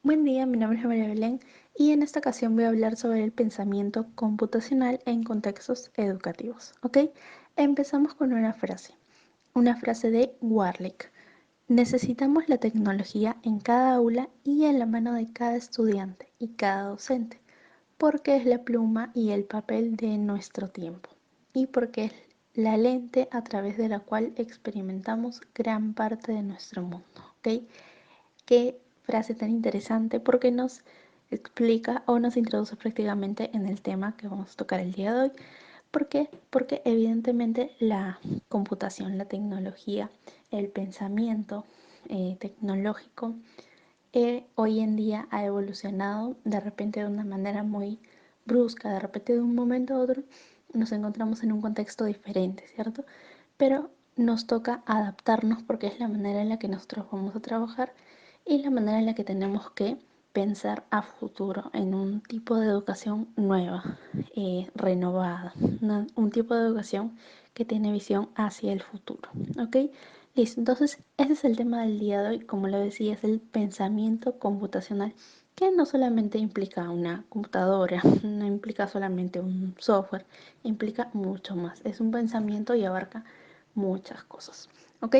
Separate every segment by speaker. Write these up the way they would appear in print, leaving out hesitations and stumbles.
Speaker 1: Buen día, mi nombre es María Belén y en esta ocasión voy a hablar sobre el pensamiento computacional en contextos educativos. ¿Ok? Empezamos con una frase de Warlick. Necesitamos la tecnología en cada aula y en la mano de cada estudiante y cada docente, porque es la pluma y el papel de nuestro tiempo y porque es la lente a través de la cual experimentamos gran parte de nuestro mundo. ¿Ok? Qué frase tan interesante porque nos explica o nos introduce prácticamente en el tema que vamos a tocar el día de hoy. ¿Por qué? Porque evidentemente la computación, la tecnología, el pensamiento tecnológico hoy en día ha evolucionado de repente de una manera muy brusca, de repente de un momento a otro nos encontramos en un contexto diferente, ¿cierto? Pero nos toca adaptarnos porque es la manera en la que nosotros vamos a trabajar y la manera en la que tenemos que pensar a futuro en un tipo de educación nueva, renovada, un tipo de educación que tiene visión hacia el futuro, ¿ok? Listo, entonces ese es el tema del día de hoy, como lo decía, es el pensamiento computacional, que no solamente implica una computadora, no implica solamente un software, implica mucho más, es un pensamiento y abarca muchas cosas, ¿ok?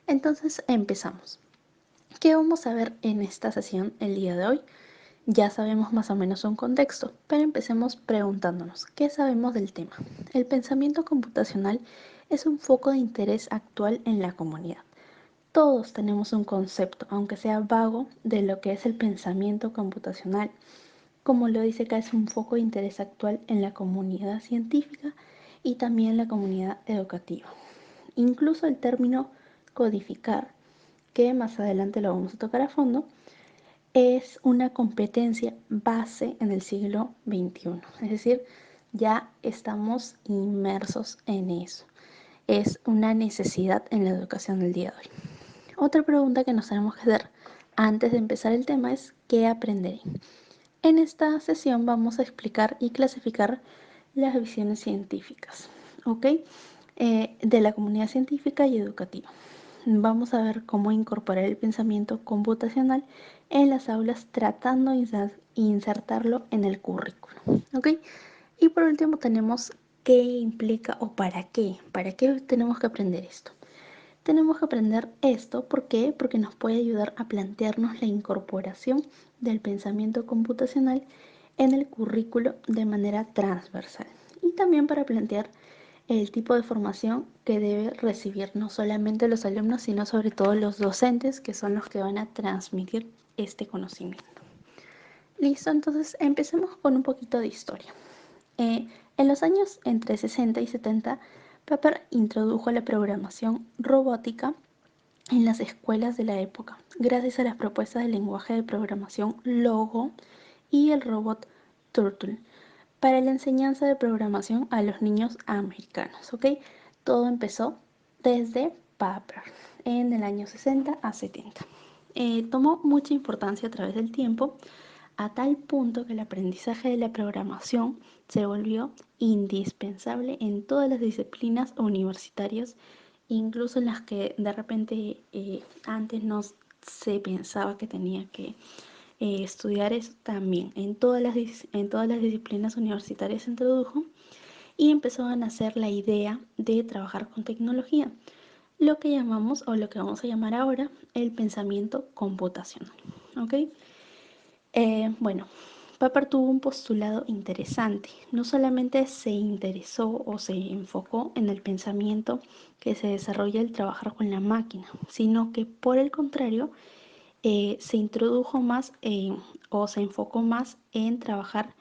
Speaker 1: Entonces empezamos. ¿Qué vamos a ver en esta sesión el día de hoy? Ya sabemos más o menos un contexto, pero empecemos preguntándonos, ¿qué sabemos del tema? El pensamiento computacional es un foco de interés actual en la comunidad. Todos tenemos un concepto, aunque sea vago, de lo que es el pensamiento computacional. Como lo dice acá, es un foco de interés actual en la comunidad científica y también en la comunidad educativa. Incluso el término codificar, que más adelante lo vamos a tocar a fondo, es una competencia base en el siglo XXI. Es decir, ya estamos inmersos en eso. Es una necesidad en la educación del día de hoy. Otra pregunta que nos tenemos que hacer antes de empezar el tema es ¿qué aprenderé? En esta sesión vamos a explicar y clasificar las visiones científicas, ¿ok? De la comunidad científica y educativa. Vamos a ver cómo incorporar el pensamiento computacional en las aulas tratando de insertarlo en el currículo, ¿ok? Y por último tenemos qué implica o para qué tenemos que aprender esto. Tenemos que aprender esto, ¿por qué? Porque nos puede ayudar a plantearnos la incorporación del pensamiento computacional en el currículo de manera transversal y también para plantear el tipo de formación que debe recibir no solamente los alumnos, sino sobre todo los docentes, que son los que van a transmitir este conocimiento. Listo, entonces empecemos con un poquito de historia. En los años entre 60 y 70, Pepper introdujo la programación robótica en las escuelas de la época, gracias a las propuestas del lenguaje de programación Logo y el robot Turtle, para la enseñanza de programación a los niños americanos, ¿ok? Todo empezó desde Pepper en el año 60 a 70. Tomó mucha importancia a través del tiempo, a tal punto que el aprendizaje de la programación se volvió indispensable en todas las disciplinas universitarias, incluso en las que de repente antes no se pensaba que tenía que estudiar eso también. En todas las disciplinas universitarias se introdujo y empezó a nacer la idea de trabajar con tecnología, lo que llamamos o lo que vamos a llamar ahora el pensamiento computacional. ¿Ok? Bueno, Papert tuvo un postulado interesante. No solamente se interesó o se enfocó en el pensamiento que se desarrolla al trabajar con la máquina, sino que por el contrario se introdujo más o se enfocó más en trabajar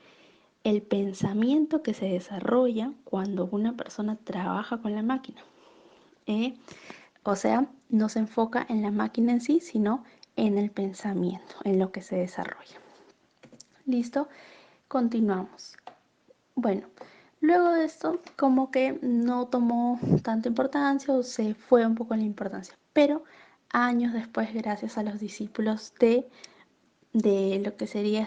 Speaker 1: el pensamiento que se desarrolla cuando una persona trabaja con la máquina. ¿eh? O sea, no se enfoca en la máquina en sí, sino en el pensamiento, en lo que se desarrolla. ¿Listo? Continuamos. Bueno, luego de esto como que no tomó tanta importancia o se fue un poco la importancia, pero años después, gracias a los discípulos de lo que sería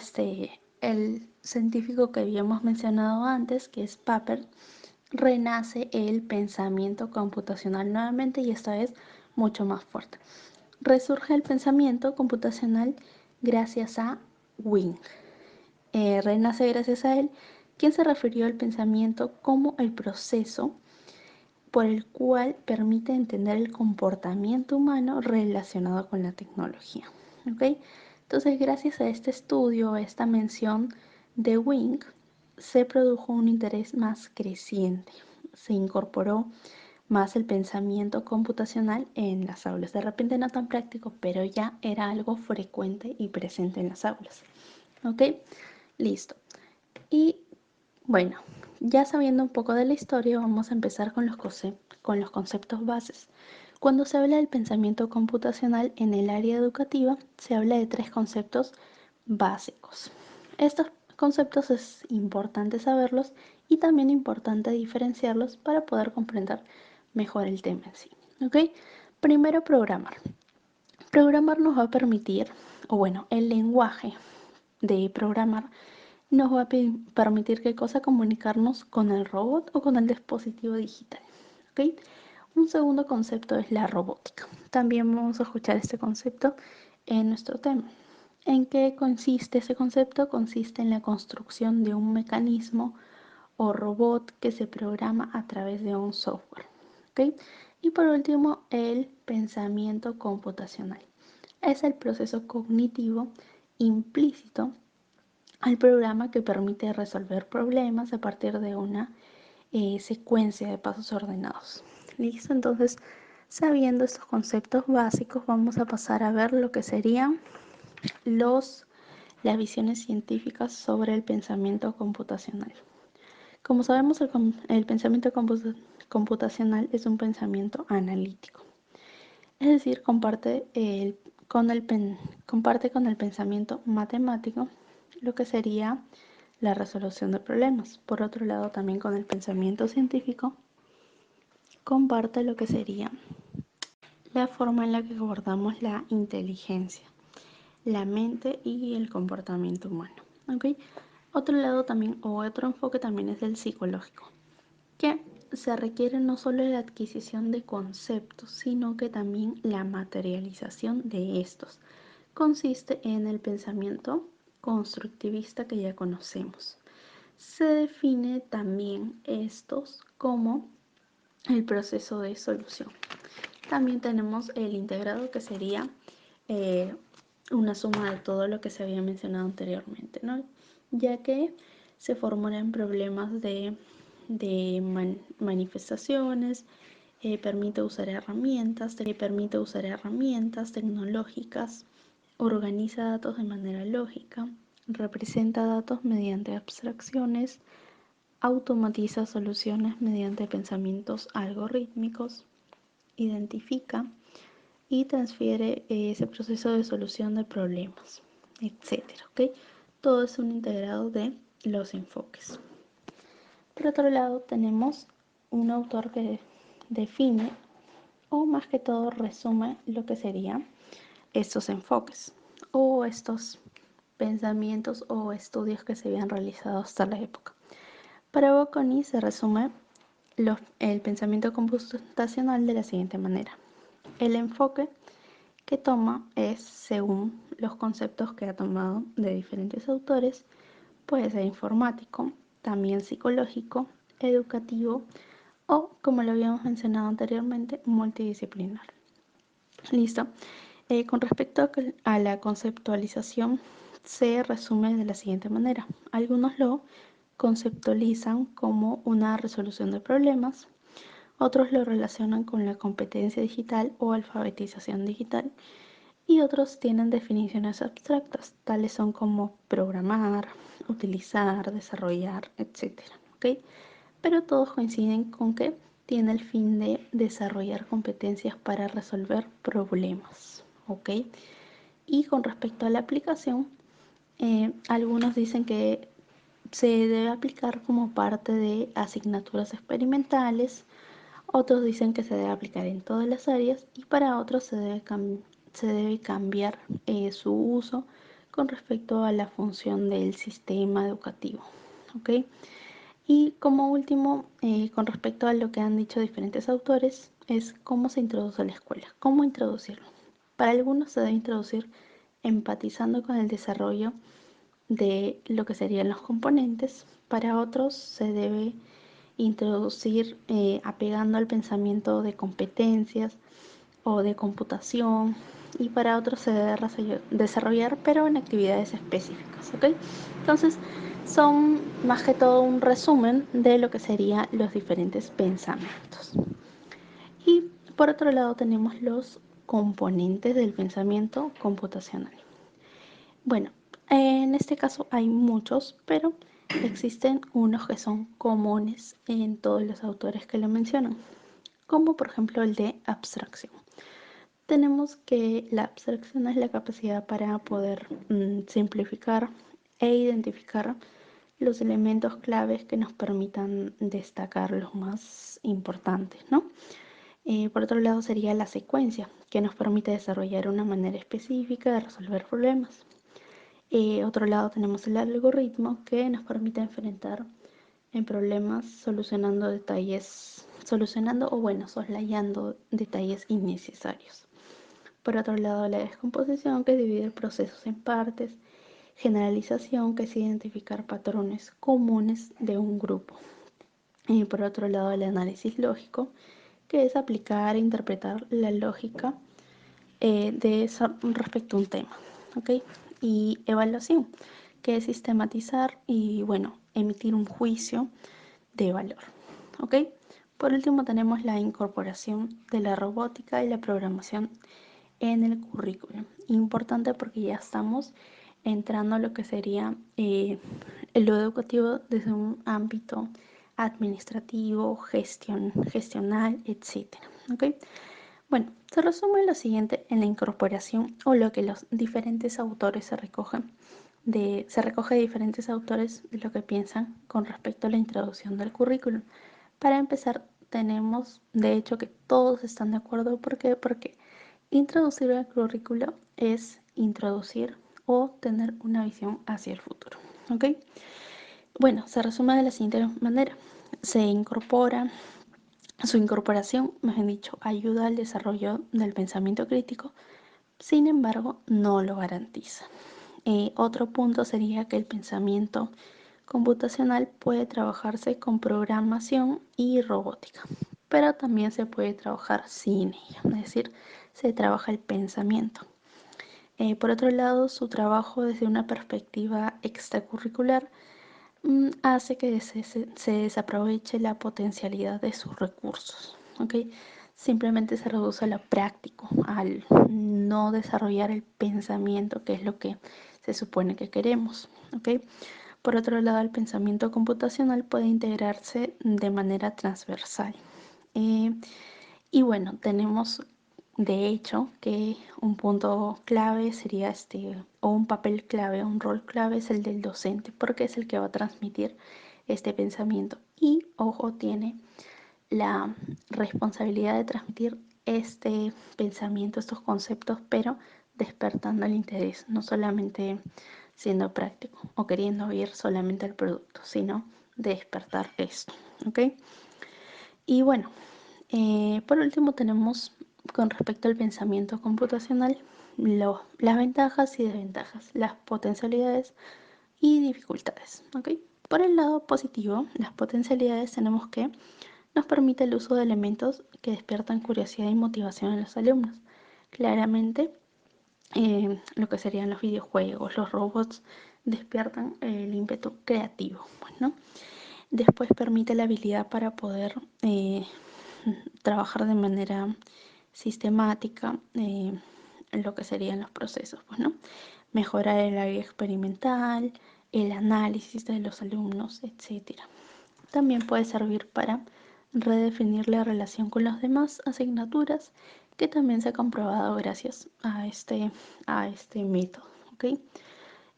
Speaker 1: el científico que habíamos mencionado antes, que es Papert, renace el pensamiento computacional nuevamente y esta vez mucho más fuerte. Resurge el pensamiento computacional gracias a Wing. Renace gracias a él, quien se refirió al pensamiento como el proceso por el cual permite entender el comportamiento humano relacionado con la tecnología. ¿Okay? Entonces, gracias a este estudio, a esta mención de Wing, se produjo un interés más creciente. Se incorporó más el pensamiento computacional en las aulas. De repente no tan práctico, pero ya era algo frecuente y presente en las aulas. ¿Ok? Listo. Y bueno, ya sabiendo un poco de la historia, vamos a empezar con los conceptos bases. Cuando se habla del pensamiento computacional en el área educativa, se habla de 3 conceptos básicos. Estos conceptos es importante saberlos y también importante diferenciarlos para poder comprender mejor el tema en sí. ¿Ok? Primero, programar. Programar nos va a permitir, o bueno, el lenguaje de programar nos va a permitir qué cosa comunicarnos con el robot o con el dispositivo digital. ¿Okay? Un segundo concepto es la robótica. También vamos a escuchar este concepto en nuestro tema. ¿En qué consiste ese concepto? Consiste en la construcción de un mecanismo o robot que se programa a través de un software. ¿Okay? Y por último, el pensamiento computacional. Es el proceso cognitivo implícito al programa que permite resolver problemas a partir de una secuencia de pasos ordenados. ¿Listo? Entonces, sabiendo estos conceptos básicos, vamos a pasar a ver lo que serían las visiones científicas sobre el pensamiento computacional. Como sabemos, el pensamiento computacional es un pensamiento analítico. Es decir, comparte con el pensamiento matemático lo que sería la resolución de problemas. Por otro lado, también con el pensamiento científico, comparte lo que sería la forma en la que abordamos la inteligencia, la mente y el comportamiento humano. ¿Okay? Otro lado también, o otro enfoque también es el psicológico, que se requiere no solo la adquisición de conceptos, sino que también la materialización de estos. Consiste en el pensamiento constructivista que ya conocemos. Se define también estos como el proceso de solución. También tenemos el integrado, que sería eh, una suma de todo lo que se había mencionado anteriormente, ¿no? Ya que se formulan problemas de manifestaciones, permite usar herramientas tecnológicas, organiza datos de manera lógica, representa datos mediante abstracciones, automatiza soluciones mediante pensamientos algorítmicos, identifica y transfiere ese proceso de solución de problemas, etcétera. ¿Okay? Todo es un integrado de los enfoques. Por otro lado, tenemos un autor que define, o más que todo resume, lo que serían estos enfoques o estos pensamientos o estudios que se habían realizado hasta la época. Para Bocconi se resume el pensamiento computacional de la siguiente manera. El enfoque que toma es según los conceptos que ha tomado de diferentes autores. Puede ser informático, también psicológico, educativo o, como lo habíamos mencionado anteriormente, multidisciplinar. Listo. Con respecto a la conceptualización, se resume de la siguiente manera. Algunos lo conceptualizan como una resolución de problemas, otros lo relacionan con la competencia digital o alfabetización digital y otros tienen definiciones abstractas, tales son como programar, utilizar, desarrollar, etc. ¿Okay? Pero todos coinciden con que tiene el fin de desarrollar competencias para resolver problemas. ¿Ok? Y con respecto a la aplicación, algunos dicen que se debe aplicar como parte de asignaturas experimentales, otros dicen que se debe aplicar en todas las áreas y para otros se debe cambiar su uso con respecto a la función del sistema educativo. ¿Ok? Y como último, con respecto a lo que han dicho diferentes autores, es cómo se introduce a la escuela, cómo introducirlo. Para algunos se debe introducir empatizando con el desarrollo de lo que serían los componentes. Para otros se debe introducir apegando al pensamiento de competencias o de computación, y para otros se debe desarrollar pero en actividades específicas, ¿ok? Entonces son más que todo un resumen de lo que serían los diferentes pensamientos. Y por otro lado tenemos los componentes del pensamiento computacional. Bueno, en este caso hay muchos, pero existen unos que son comunes en todos los autores que lo mencionan, como por ejemplo el de abstracción. Tenemos que la abstracción es la capacidad para poder simplificar e identificar los elementos claves que nos permitan destacar los más importantes, ¿no? Por otro lado sería la secuencia, que nos permite desarrollar una manera específica de resolver problemas. Otro lado tenemos el algoritmo, que nos permite enfrentar en problemas solucionando o bueno, soslayando detalles innecesarios. Por otro lado, la descomposición, que es dividir procesos en partes. Generalización, que es identificar patrones comunes de un grupo. Y por otro lado, el análisis lógico, que es aplicar e interpretar la lógica respecto a un tema. ¿Ok? Y evaluación, que es sistematizar y, bueno, emitir un juicio de valor. ¿Ok? Por último, tenemos la incorporación de la robótica y la programación en el currículum. Importante porque ya estamos entrando a lo que sería lo educativo desde un ámbito administrativo, gestional, etcétera. ¿Okay? Bueno, se resume lo siguiente en la incorporación, o lo que los diferentes autores se recoge de diferentes autores de lo que piensan con respecto a la introducción del currículum. Para empezar, tenemos de hecho que todos están de acuerdo. ¿Por qué? Porque introducir el currículo es introducir o tener una visión hacia el futuro. ¿Ok? Bueno, se resume de la siguiente manera. Su incorporación, mejor dicho, ayuda al desarrollo del pensamiento crítico, sin embargo, no lo garantiza. Otro punto sería que el pensamiento computacional puede trabajarse con programación y robótica, pero también se puede trabajar sin ella, es decir, se trabaja el pensamiento. Por otro lado, su trabajo desde una perspectiva extracurricular hace que se desaproveche la potencialidad de sus recursos. ¿Okay? Simplemente se reduce a lo práctico, al no desarrollar el pensamiento, que es lo que se supone que queremos. ¿Okay? Por otro lado, el pensamiento computacional puede integrarse de manera transversal. Y bueno, tenemos de hecho que un punto clave sería o un papel clave, un rol clave es el del docente, porque es el que va a transmitir este pensamiento. Y ojo, tiene la responsabilidad de transmitir este pensamiento, estos conceptos, pero despertando el interés, no solamente siendo práctico o queriendo ver solamente el producto, sino despertar esto. ¿Ok? Y bueno, por último tenemos con respecto al pensamiento computacional las ventajas y desventajas, las potencialidades y dificultades. ¿Okay? Por el lado positivo, las potencialidades tenemos que nos permite el uso de elementos que despiertan curiosidad y motivación en los alumnos. Claramente, lo que serían los videojuegos, los robots, despiertan el ímpetu creativo. Bueno, después permite la habilidad para poder trabajar de manera sistemática en lo que serían los procesos, pues, ¿no? Mejorar el área experimental, el análisis de los alumnos, etc. También puede servir para redefinir la relación con las demás asignaturas, que también se ha comprobado gracias a este método. ¿Okay?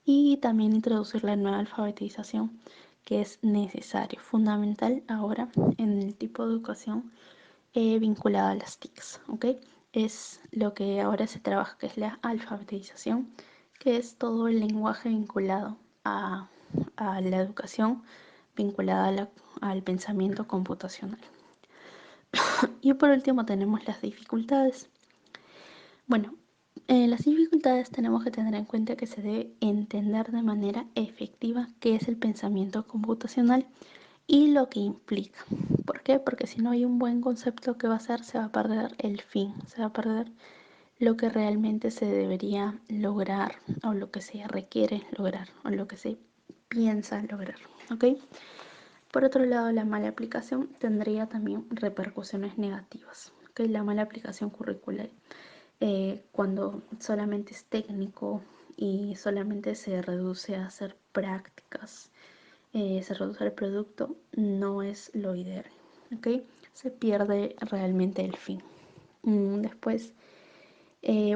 Speaker 1: Y también introducir la nueva alfabetización, que es necesario, fundamental ahora en el tipo de educación vinculada a las TICs. ¿Okay? Es lo que ahora se trabaja, que es la alfabetización, que es todo el lenguaje vinculado a la educación, vinculada al pensamiento computacional. Y por último tenemos las dificultades. Bueno, Las dificultades tenemos que tener en cuenta que se debe entender de manera efectiva qué es el pensamiento computacional y lo que implica. ¿Por qué? Porque si no hay un buen concepto que va a hacer, se va a perder el fin, se va a perder lo que realmente se debería lograr o lo que se requiere lograr o lo que se piensa lograr. ¿Ok? Por otro lado, la mala aplicación tendría también repercusiones negativas. ¿Ok? La mala aplicación curricular, cuando solamente es técnico y solamente se reduce a hacer prácticas, se reduce el producto, no es lo ideal. ¿Ok? Se pierde realmente el fin. Después,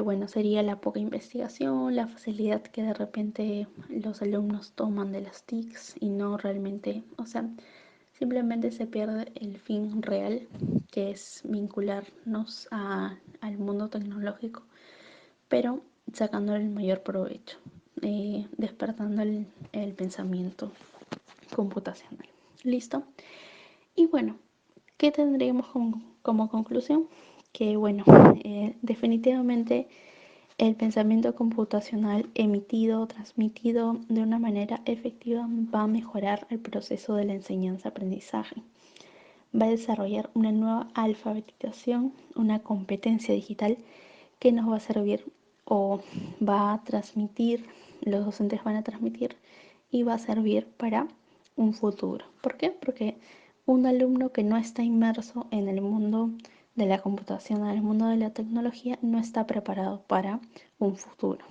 Speaker 1: bueno, sería la poca investigación, la facilidad que de repente los alumnos toman de las TICs y no realmente, o sea, simplemente se pierde el fin real, que es vincularnos al mundo tecnológico, pero sacando el mayor provecho, despertando el pensamiento computacional. ¿Listo? Y bueno, ¿qué tendríamos como conclusión? Que bueno, definitivamente el pensamiento computacional emitido o transmitido de una manera efectiva va a mejorar el proceso de la enseñanza-aprendizaje. Va a desarrollar una nueva alfabetización, una competencia digital que nos va a servir o va a transmitir, los docentes van a transmitir y va a servir para un futuro. ¿Por qué? Porque un alumno que no está inmerso en el mundo de la computación, en el mundo de la tecnología, no está preparado para un futuro.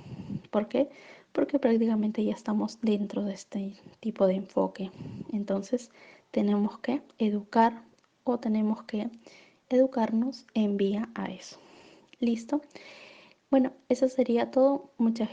Speaker 1: ¿Por qué? Porque prácticamente ya estamos dentro de este tipo de enfoque. Entonces tenemos que educar o tenemos que educarnos en vía a eso. ¿Listo? Bueno, eso sería todo. Muchas